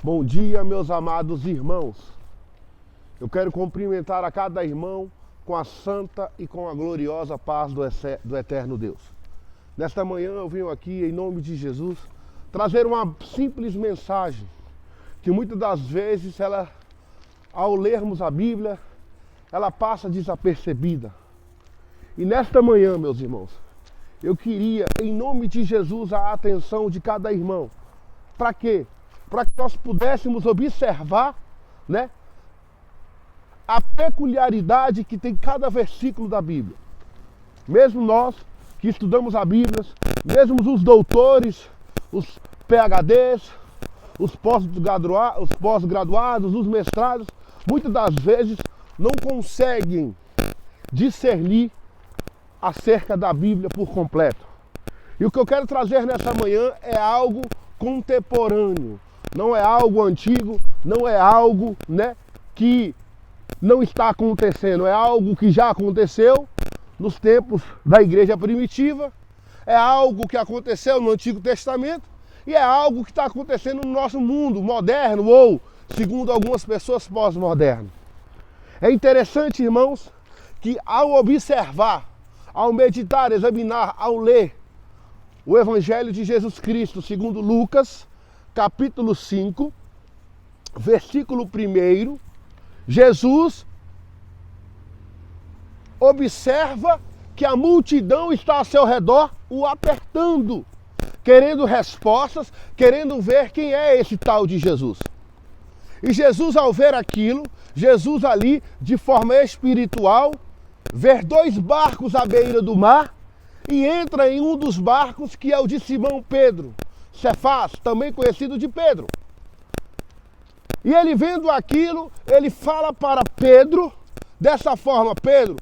Bom dia, meus amados irmãos. Eu quero cumprimentar a cada irmão com a santa e com a gloriosa paz do eterno Deus. Nesta manhã eu venho aqui, em nome de Jesus, trazer uma simples mensagem que muitas das vezes, ao lermos a Bíblia, ela passa desapercebida. E nesta manhã, meus irmãos, eu queria, em nome de Jesus, a atenção de cada irmão. Para quê? Para que nós pudéssemos observar, a peculiaridade que tem cada versículo da Bíblia. Mesmo nós que estudamos a Bíblia, mesmo os doutores, os PhDs, os pós-graduados, os mestrados, muitas das vezes não conseguem discernir acerca da Bíblia por completo. E o que eu quero trazer nessa manhã é algo contemporâneo. Não é algo antigo, não é algo, que não está acontecendo. É algo que já aconteceu nos tempos da igreja primitiva. É algo que aconteceu no Antigo Testamento. E é algo que está acontecendo no nosso mundo moderno ou, segundo algumas pessoas, pós-moderno. É interessante, irmãos, que ao observar, ao meditar, examinar, ao ler o Evangelho de Jesus Cristo, segundo Lucas, capítulo 5, versículo 1, Jesus observa que a multidão está ao seu redor o apertando, querendo respostas, querendo ver quem é esse tal de Jesus. E Jesus, ao ver aquilo, Jesus ali, de forma espiritual, vê dois barcos à beira do mar e entra em um dos barcos, que é o de Simão Pedro, Cefás, também conhecido de Pedro. E ele vendo aquilo, ele fala para Pedro, dessa forma: Pedro,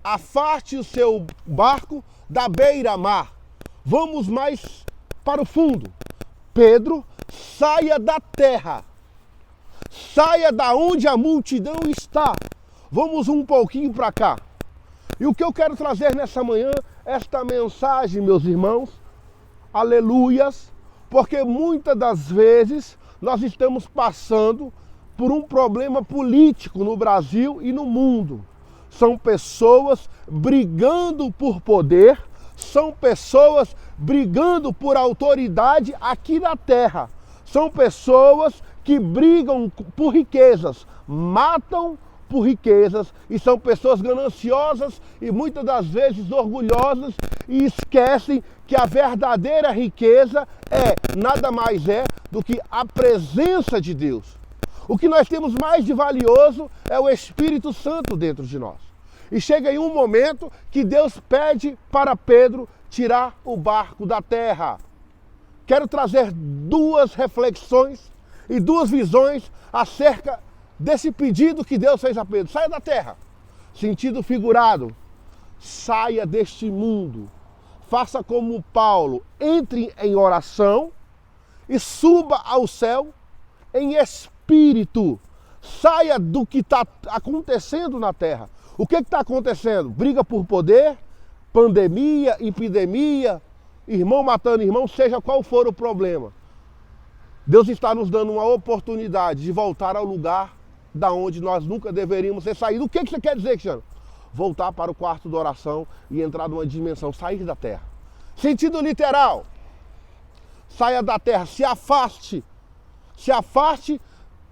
afaste o seu barco da beira-mar, vamos mais para o fundo. Pedro, saia da terra, saia da onde a multidão está, vamos um pouquinho para cá. E o que eu quero trazer nessa manhã, esta mensagem, meus irmãos, aleluias, porque muitas das vezes nós estamos passando por um problema político no Brasil e no mundo. São pessoas brigando por poder, são pessoas brigando por autoridade aqui na terra. São pessoas que brigam por riquezas, matam por riquezas, e são pessoas gananciosas e muitas das vezes orgulhosas, e esquecem que a verdadeira riqueza nada mais do que a presença de Deus. O que nós temos mais de valioso é o Espírito Santo dentro de nós. E chega em um momento que Deus pede para Pedro tirar o barco da terra. Quero trazer duas reflexões e duas visões acerca desse pedido que Deus fez a Pedro: saia da terra. Sentido figurado: saia deste mundo. Faça como Paulo, entre em oração e suba ao céu em espírito. Saia do que está acontecendo na terra. O que está acontecendo? Briga por poder, pandemia, epidemia, irmão matando irmão, seja qual for o problema. Deus está nos dando uma oportunidade de voltar ao lugar da onde nós nunca deveríamos ter saído. O que você quer dizer, Cristiano? Voltar para o quarto da oração e entrar numa dimensão, sair da terra. Sentido literal: saia da terra, se afaste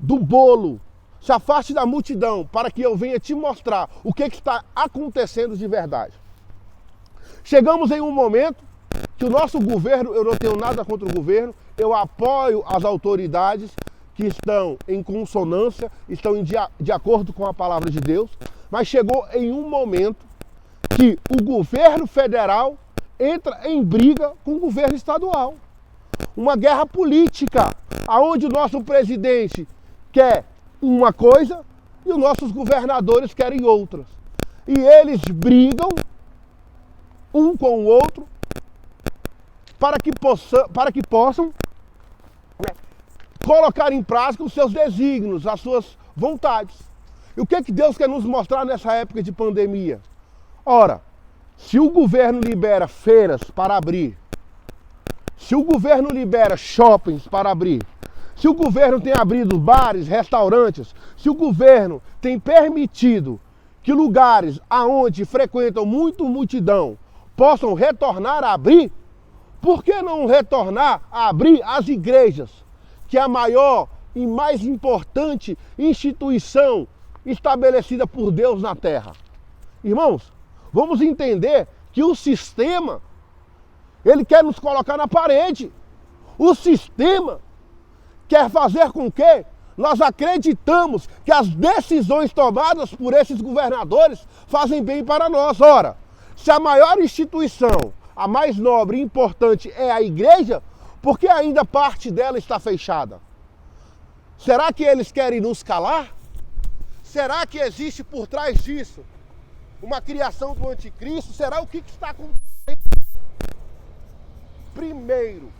do bolo, se afaste da multidão, para que eu venha te mostrar o que está acontecendo de verdade. Chegamos em um momento que o nosso governo, eu não tenho nada contra o governo, eu apoio as autoridades que estão em consonância, estão de acordo com a palavra de Deus, mas chegou em um momento que o governo federal entra em briga com o governo estadual. Uma guerra política, onde o nosso presidente quer uma coisa e os nossos governadores querem outras. E eles brigam um com o outro para que possam colocar em prática os seus desígnios, as suas vontades. E o que Deus quer nos mostrar nessa época de pandemia? Ora, se o governo libera feiras para abrir, se o governo libera shoppings para abrir, se o governo tem abrido bares, restaurantes, se o governo tem permitido que lugares aonde frequentam muito multidão possam retornar a abrir, por que não retornar a abrir as igrejas, que é a maior e mais importante instituição estabelecida por Deus na terra? Irmãos, vamos entender que o sistema, ele quer nos colocar na parede. O sistema quer fazer com que nós acreditamos que as decisões tomadas por esses governadores fazem bem para nós. Ora, se a maior instituição, a mais nobre e importante é a igreja, por que ainda parte dela está fechada? Será que eles querem nos calar? Será que existe por trás disso uma criação do anticristo? Será o que está acontecendo? Primeiro,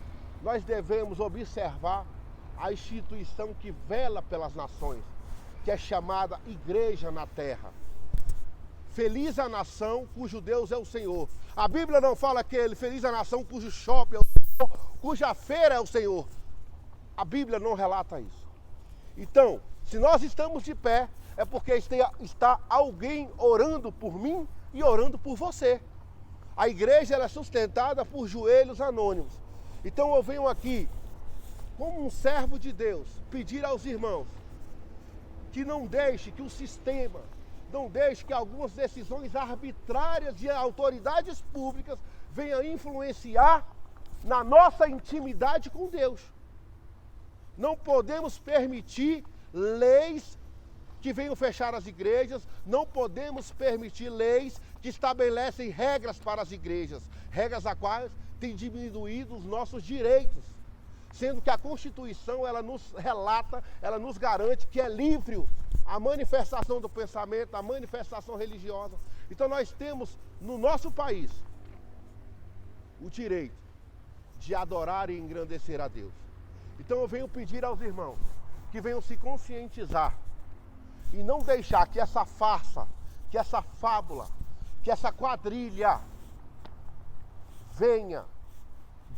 nós devemos observar a instituição que vela pelas nações, que é chamada Igreja na Terra. Feliz a nação cujo Deus é o Senhor. A Bíblia não fala que feliz a nação cujo shopping é o Senhor, cuja feira é o Senhor. A Bíblia não relata isso. Então, se nós estamos de pé, é porque está alguém orando por mim e orando por você. A igreja ela é sustentada por joelhos anônimos. Então eu venho aqui, como um servo de Deus, pedir aos irmãos que não deixe que o sistema, não deixe que algumas decisões arbitrárias de autoridades públicas venham influenciar na nossa intimidade com Deus. Não podemos permitir leis que venham fechar as igrejas, não podemos permitir leis que estabelecem regras para as igrejas, regras a quais têm diminuído os nossos direitos, sendo que a Constituição, ela nos relata, ela nos garante que é livre a manifestação do pensamento, a manifestação religiosa. Então nós temos no nosso país o direito de adorar e engrandecer a Deus. Então eu venho pedir aos irmãos que venham se conscientizar e não deixar que essa farsa, que essa fábula, que essa quadrilha venha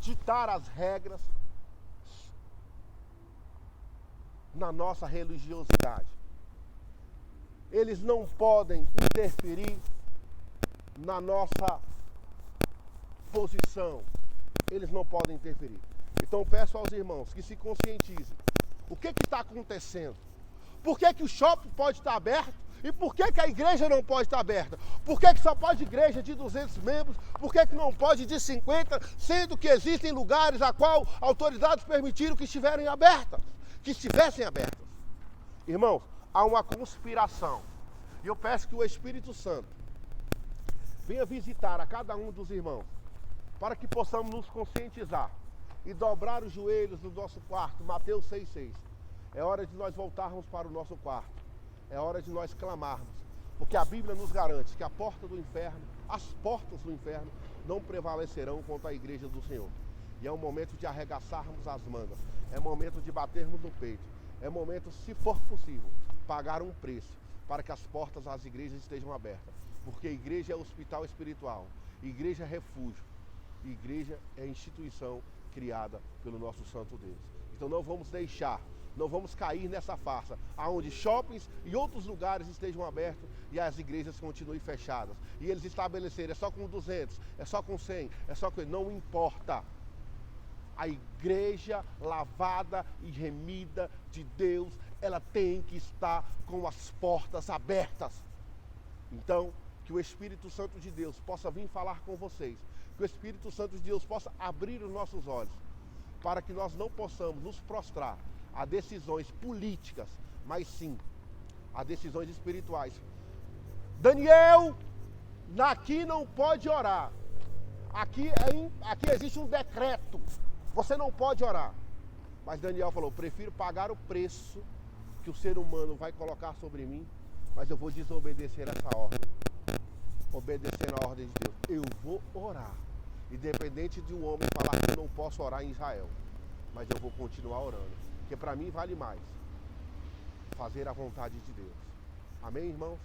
ditar as regras na nossa religiosidade. Eles não podem interferir na nossa posição. Eles não podem interferir. Então peço aos irmãos que se conscientizem. O que está acontecendo? Por que o shopping pode estar aberto? E por que a igreja não pode estar aberta? Por que só pode igreja de 200 membros? Por que não pode de 50, sendo que existem lugares a qual autoridades permitiram que estivessem abertas? Irmãos, há uma conspiração. E eu peço que o Espírito Santo venha visitar a cada um dos irmãos, para que possamos nos conscientizar e dobrar os joelhos no nosso quarto. Mateus 6,6. É hora de nós voltarmos para o nosso quarto. É hora de nós clamarmos. Porque a Bíblia nos garante que as portas do inferno não prevalecerão contra a igreja do Senhor. E é um momento de arregaçarmos as mangas. É momento de batermos no peito. É momento, se for possível, pagar um preço para que as portas das igrejas estejam abertas. Porque a igreja é hospital espiritual. Igreja é refúgio. Igreja é instituição criada pelo nosso Santo Deus. Então não vamos deixar, não vamos cair nessa farsa, aonde shoppings e outros lugares estejam abertos e as igrejas continuem fechadas. E eles estabelecerem, é só com 200, é só com 100, é só com... Não importa. A igreja lavada e remida de Deus, ela tem que estar com as portas abertas. Então, que o Espírito Santo de Deus possa vir falar com vocês. Que o Espírito Santo de Deus possa abrir os nossos olhos, para que nós não possamos nos prostrar a decisões políticas, mas sim a decisões espirituais. Daniel, aqui não pode orar. Aqui existe um decreto. Você não pode orar. Mas Daniel falou, prefiro pagar o preço que o ser humano vai colocar sobre mim, mas eu vou desobedecer essa ordem. Obedecendo a ordem de Deus. Eu vou orar. Independente de um homem falar que eu não posso orar em Israel. Mas eu vou continuar orando. Porque para mim vale mais fazer a vontade de Deus. Amém, irmãos?